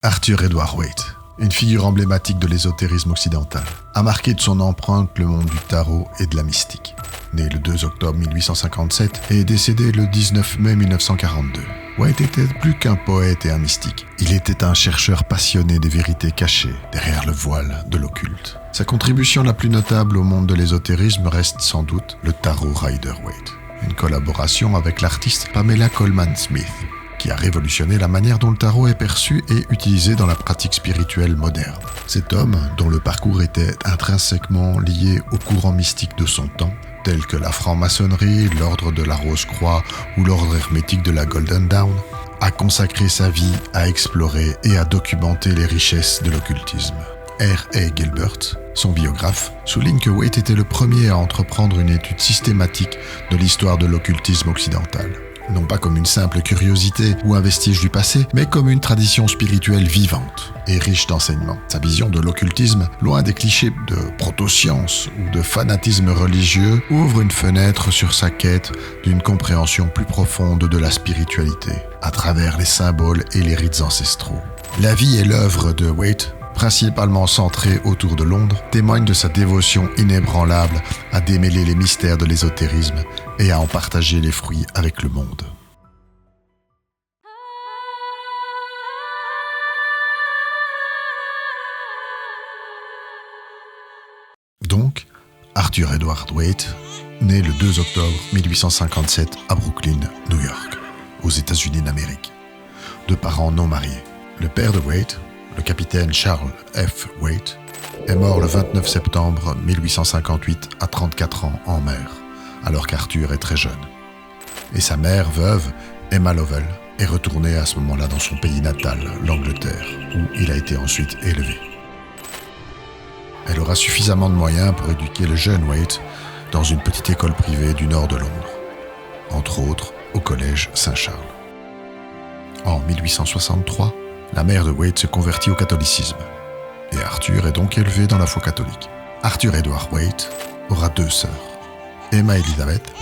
Arthur Edward Waite, une figure emblématique de l'ésotérisme occidental, a marqué de son empreinte le monde du tarot et de la mystique. Né le 2 octobre 1857 et décédé le 19 mai 1942, Waite était plus qu'un poète et un mystique. Il était un chercheur passionné des vérités cachées derrière le voile de l'occulte. Sa contribution la plus notable au monde de l'ésotérisme reste sans doute le Tarot Rider-Waite, une collaboration avec l'artiste Pamela Colman Smith, qui a révolutionné la manière dont le tarot est perçu et utilisé dans la pratique spirituelle moderne. Cet homme, dont le parcours était intrinsèquement lié aux courants mystiques de son temps, tels que la franc-maçonnerie, l'ordre de la Rose-Croix ou l'ordre hermétique de la Golden Dawn, a consacré sa vie à explorer et à documenter les richesses de l'occultisme. R.A. Gilbert, son biographe, souligne que Waite était le premier à entreprendre une étude systématique de l'histoire de l'occultisme occidental. Non pas comme une simple curiosité ou un vestige du passé, mais comme une tradition spirituelle vivante et riche d'enseignements. Sa vision de l'occultisme, loin des clichés de proto-science ou de fanatisme religieux, ouvre une fenêtre sur sa quête d'une compréhension plus profonde de la spiritualité, à travers les symboles et les rites ancestraux. La vie et l'œuvre de Waite, principalement centrée autour de Londres, témoignent de sa dévotion inébranlable à démêler les mystères de l'ésotérisme et à en partager les fruits avec le monde. Donc, Arthur Edward Waite, né le 2 octobre 1857 à Brooklyn, New York, aux États-Unis d'Amérique, de parents non mariés. Le père de Waite, le capitaine Charles F. Waite, est mort le 29 septembre 1858 à 34 ans en mer, alors qu'Arthur est très jeune. Et sa mère, veuve, Emma Lovell, est retournée à ce moment-là dans son pays natal, l'Angleterre, où il a été ensuite élevé. Elle aura suffisamment de moyens pour éduquer le jeune Waite dans une petite école privée du nord de Londres, entre autres au collège Saint-Charles. En 1863, la mère de Waite se convertit au catholicisme, et Arthur est donc élevé dans la foi catholique. Arthur Edward Waite aura 2 sœurs. Emma Elizabeth,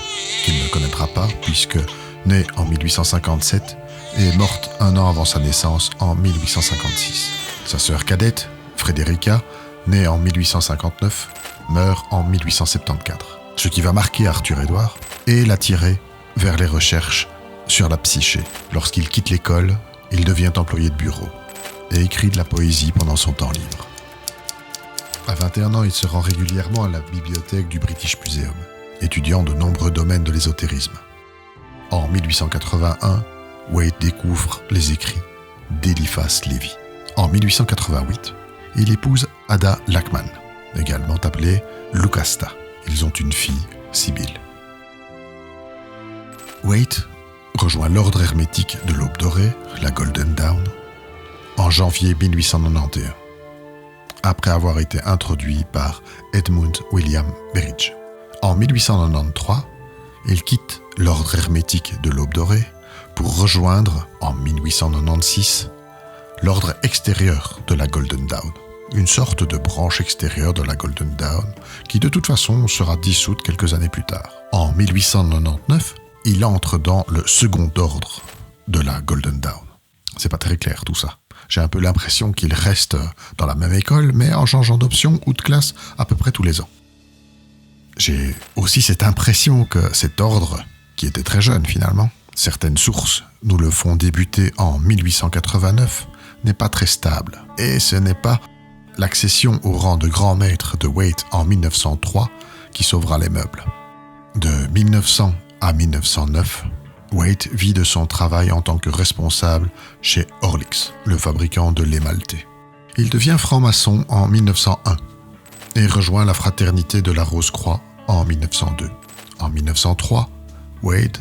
qu'il ne connaîtra pas puisque née en 1857 et morte 1 an avant sa naissance en 1856. Sa sœur cadette, Frederica, née en 1859, meurt en 1874. Ce qui va marquer Arthur Edward et l'attirer vers les recherches sur la psyché. Lorsqu'il quitte l'école, il devient employé de bureau et écrit de la poésie pendant son temps libre. À 21 ans, il se rend régulièrement à la bibliothèque du British Museum, étudiant de nombreux domaines de l'ésotérisme. En 1881, Waite découvre les écrits d'Eliphas Lévi. En 1888, il épouse Ada Lackman, également appelée Lucasta. Ils ont une fille, Sibylle. Waite rejoint l'ordre hermétique de l'Aube dorée, la Golden Dawn, en janvier 1891, après avoir été introduit par Edmund William Berridge. En 1893, il quitte l'ordre hermétique de l'Aube dorée pour rejoindre, en 1896, l'ordre extérieur de la Golden Dawn, une sorte de branche extérieure de la Golden Dawn qui de toute façon sera dissoute quelques années plus tard. En 1899, il entre dans le second ordre de la Golden Dawn. C'est pas très clair tout ça. J'ai un peu l'impression qu'il reste dans la même école, mais en changeant d'option ou de classe à peu près tous les ans. J'ai aussi cette impression que cet ordre, qui était très jeune finalement, certaines sources nous le font débuter en 1889, n'est pas très stable. Et ce n'est pas l'accession au rang de grand maître de Waite en 1903 qui sauvera les meubles. De 1900 à 1909, Waite vit de son travail en tant que responsable chez Horlicks, le fabricant de lait maltais. Il devient franc-maçon en 1901 et rejoint la fraternité de la Rose-Croix en 1902. En 1903, Waite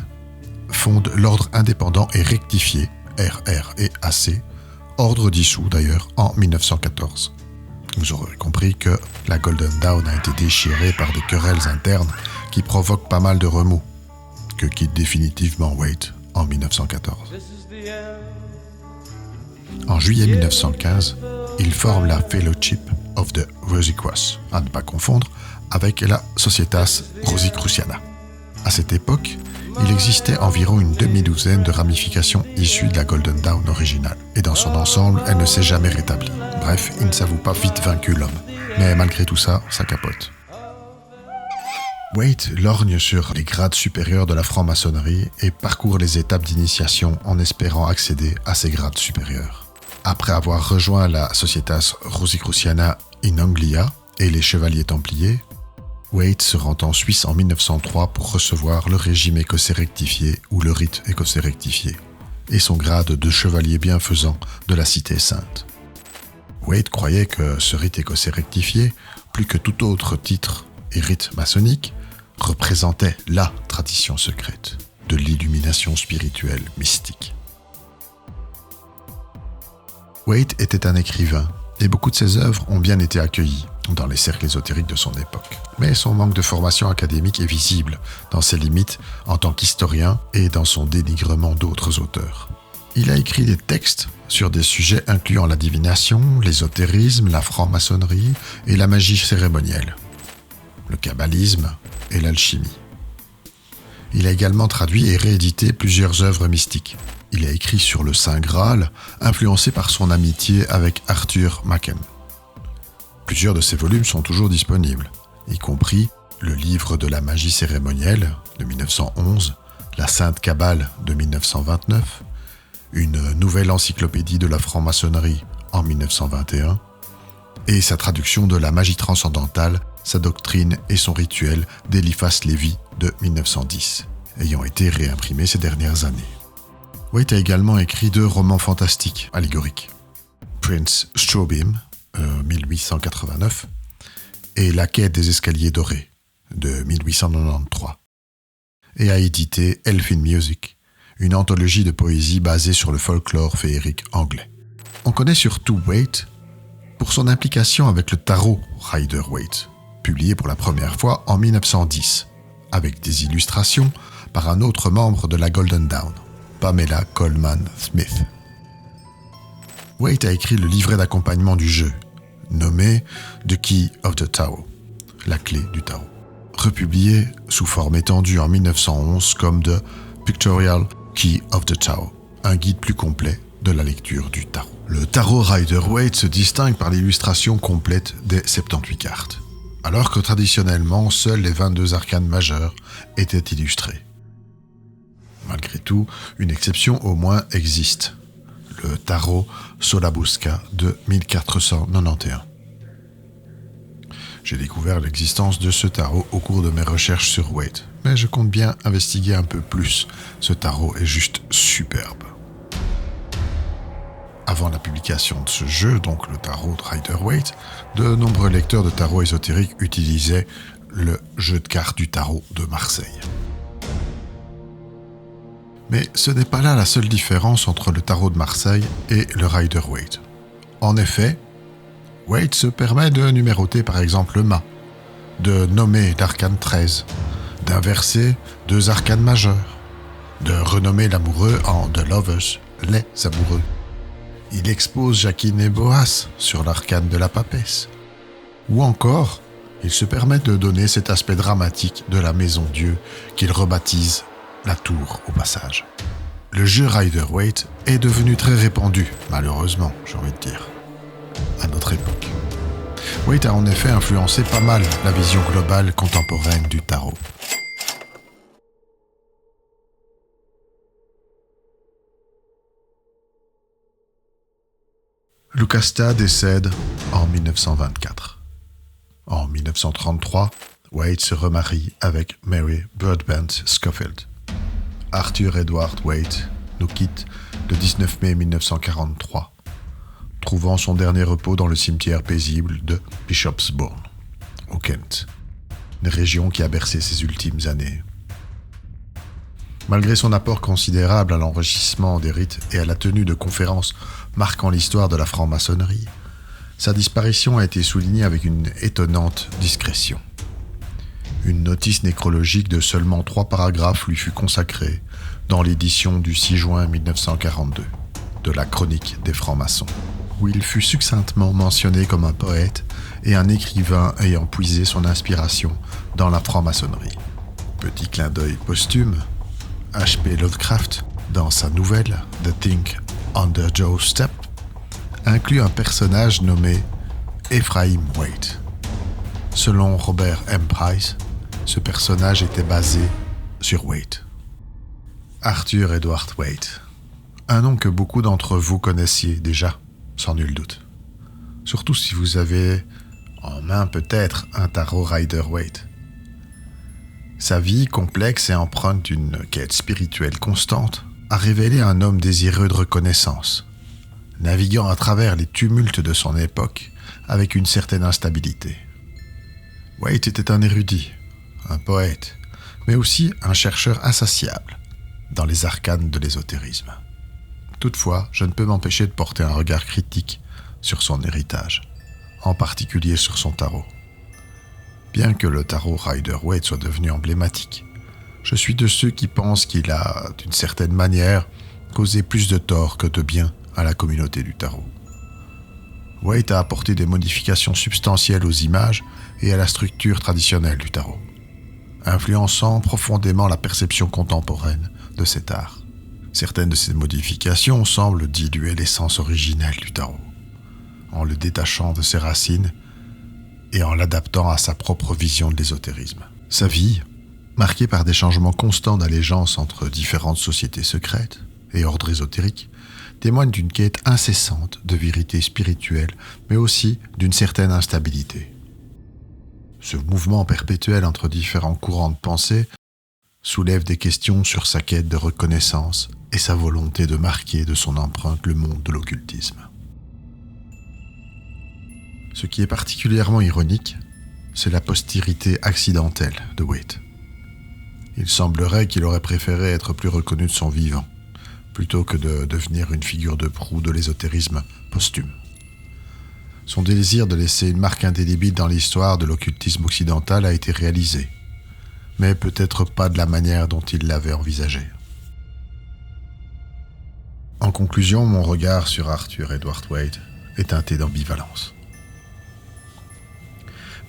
fonde l'ordre indépendant et rectifié, RREAC, ordre dissous d'ailleurs en 1914. Vous aurez compris que la Golden Dawn a été déchirée par des querelles internes qui provoquent pas mal de remous, que quitte définitivement Waite en 1914. En juillet 1915, il forme la Fellowship of the Rosy Cross, à ne pas confondre avec la Societas Rosicruciana. À cette époque, Il existait environ une demi-douzaine de ramifications issues de la Golden Dawn originale, et dans son ensemble, elle ne s'est jamais rétablie. Bref, il ne s'avoue pas vite vaincu l'homme. Mais malgré tout ça, ça capote. Waite lorgne sur les grades supérieurs de la franc-maçonnerie et parcourt les étapes d'initiation en espérant accéder à ces grades supérieurs. Après avoir rejoint la Societas Rosicruciana in Anglia et les Chevaliers Templiers, Waite se rend en Suisse en 1903 pour recevoir le régime écossais rectifié ou le rite écossais rectifié et son grade de chevalier bienfaisant de la Cité Sainte. Waite croyait que ce rite écossais rectifié, plus que tout autre titre et rite maçonnique, représentait la tradition secrète de l'illumination spirituelle mystique. Waite était un écrivain et beaucoup de ses œuvres ont bien été accueillies dans les cercles ésotériques de son époque. Mais son manque de formation académique est visible dans ses limites en tant qu'historien et dans son dénigrement d'autres auteurs. Il a écrit des textes sur des sujets incluant la divination, l'ésotérisme, la franc-maçonnerie et la magie cérémonielle, le kabbalisme et l'alchimie. Il a également traduit et réédité plusieurs œuvres mystiques. Il a écrit sur le Saint Graal, influencé par son amitié avec Arthur Machen. Plusieurs de ses volumes sont toujours disponibles, y compris le livre de la magie cérémonielle de 1911, la Sainte Kabbale de 1929, une nouvelle encyclopédie de la franc-maçonnerie en 1921, et sa traduction de la magie transcendantale, sa doctrine et son rituel d'Eliphas Lévi de 1910, ayant été réimprimés ces dernières années. Waite a également écrit 2 romans fantastiques allégoriques, Prince Strobim, 1889, et La quête des escaliers dorés, de 1893, et a édité Elfin Music, une anthologie de poésie basée sur le folklore féerique anglais. On connaît surtout Waite pour son implication avec le tarot Rider-Waite, publié pour la première fois en 1910, avec des illustrations par un autre membre de la Golden Dawn, Pamela Colman Smith. Waite a écrit le livret d'accompagnement du jeu, nommé The Key of the Tarot, la clé du tarot, republié sous forme étendue en 1911 comme The Pictorial Key of the Tarot, un guide plus complet de la lecture du tarot. Le tarot Rider-Waite se distingue par l'illustration complète des 78 cartes, alors que traditionnellement, seuls les 22 arcanes majeures étaient illustrés. Malgré tout, une exception au moins existe, le tarot Solabusca de 1491. J'ai découvert l'existence de ce tarot au cours de mes recherches sur Waite, mais je compte bien investiguer un peu plus. Ce tarot est juste superbe. Avant la publication de ce jeu, donc le tarot de Rider-Waite, de nombreux lecteurs de tarot ésotérique utilisaient le jeu de cartes du tarot de Marseille. Mais ce n'est pas là la seule différence entre le tarot de Marseille et le Rider-Waite. En effet, Waite se permet de numéroter par exemple le mât, de nommer l'arcane 13, d'inverser 2 arcanes majeures, de renommer l'amoureux en The Lovers, les amoureux. Il expose Jacquine et Boaz sur l'arcane de la papesse. Ou encore, il se permet de donner cet aspect dramatique de la maison Dieu qu'il rebaptise la tour au passage. Le jeu Rider-Waite est devenu très répandu, malheureusement, j'ai envie de dire, à notre époque. Waite a en effet influencé pas mal la vision globale contemporaine du tarot. Lucasta décède en 1924. En 1933, Waite se remarie avec Mary Broadbent Scofield. Arthur Edward Waite nous quitte le 19 mai 1943, trouvant son dernier repos dans le cimetière paisible de Bishopsbourne, au Kent, une région qui a bercé ses ultimes années. Malgré son apport considérable à l'enrichissement des rites et à la tenue de conférences marquant l'histoire de la franc-maçonnerie, sa disparition a été soulignée avec une étonnante discrétion. Une notice nécrologique de seulement 3 paragraphes lui fut consacrée dans l'édition du 6 juin 1942 de la Chronique des francs-maçons, où il fut succinctement mentionné comme un poète et un écrivain ayant puisé son inspiration dans la franc-maçonnerie. Petit clin d'œil posthume, H.P. Lovecraft, dans sa nouvelle The Thing on the Doorstep, inclut un personnage nommé Ephraim Waite. Selon Robert M. Price, ce personnage était basé sur Waite. Arthur Edward Waite, un nom que beaucoup d'entre vous connaissiez déjà, sans nul doute. Surtout si vous avez en main peut-être un tarot Rider-Waite. Sa vie complexe et empreinte d'une quête spirituelle constante a révélé un homme désireux de reconnaissance, naviguant à travers les tumultes de son époque avec une certaine instabilité. Waite était un érudit, un poète, mais aussi un chercheur insatiable dans les arcanes de l'ésotérisme. Toutefois, je ne peux m'empêcher de porter un regard critique sur son héritage, en particulier sur son tarot. Bien que le tarot Rider-Waite soit devenu emblématique, je suis de ceux qui pensent qu'il a, d'une certaine manière, causé plus de tort que de bien à la communauté du tarot. Waite a apporté des modifications substantielles aux images et à la structure traditionnelle du tarot, influençant profondément la perception contemporaine de cet art. Certaines de ces modifications semblent diluer l'essence originelle du tarot, en le détachant de ses racines et en l'adaptant à sa propre vision de l'ésotérisme. Sa vie, marquée par des changements constants d'allégeance entre différentes sociétés secrètes et ordres ésotériques, témoigne d'une quête incessante de vérité spirituelle, mais aussi d'une certaine instabilité. Ce mouvement perpétuel entre différents courants de pensée soulève des questions sur sa quête de reconnaissance et sa volonté de marquer de son empreinte le monde de l'occultisme. Ce qui est particulièrement ironique, c'est la postérité accidentelle de Waite. Il semblerait qu'il aurait préféré être plus reconnu de son vivant, plutôt que de devenir une figure de proue de l'ésotérisme posthume. Son désir de laisser une marque indélébile dans l'histoire de l'occultisme occidental a été réalisé, mais peut-être pas de la manière dont il l'avait envisagé. En conclusion, mon regard sur Arthur Edward Waite est teinté d'ambivalence.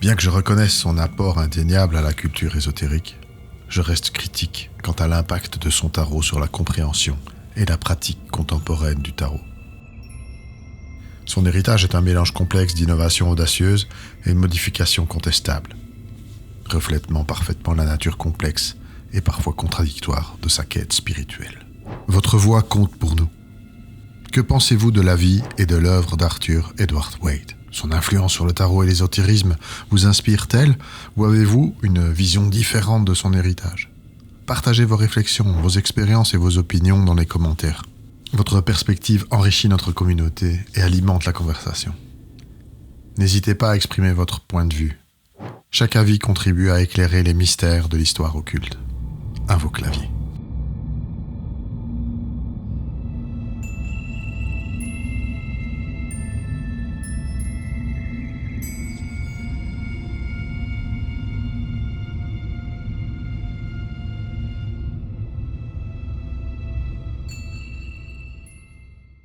Bien que je reconnaisse son apport indéniable à la culture ésotérique, je reste critique quant à l'impact de son tarot sur la compréhension et la pratique contemporaine du tarot. Son héritage est un mélange complexe d'innovations audacieuses et de modifications contestables, reflétant parfaitement la nature complexe et parfois contradictoire de sa quête spirituelle. Votre voix compte pour nous. Que pensez-vous de la vie et de l'œuvre d'Arthur Edward Waite ? Son influence sur le tarot et l'ésotérisme vous inspire-t-elle ou avez-vous une vision différente de son héritage ? Partagez vos réflexions, vos expériences et vos opinions dans les commentaires. Votre perspective enrichit notre communauté et alimente la conversation. N'hésitez pas à exprimer votre point de vue. Chaque avis contribue à éclairer les mystères de l'histoire occulte. À vos claviers.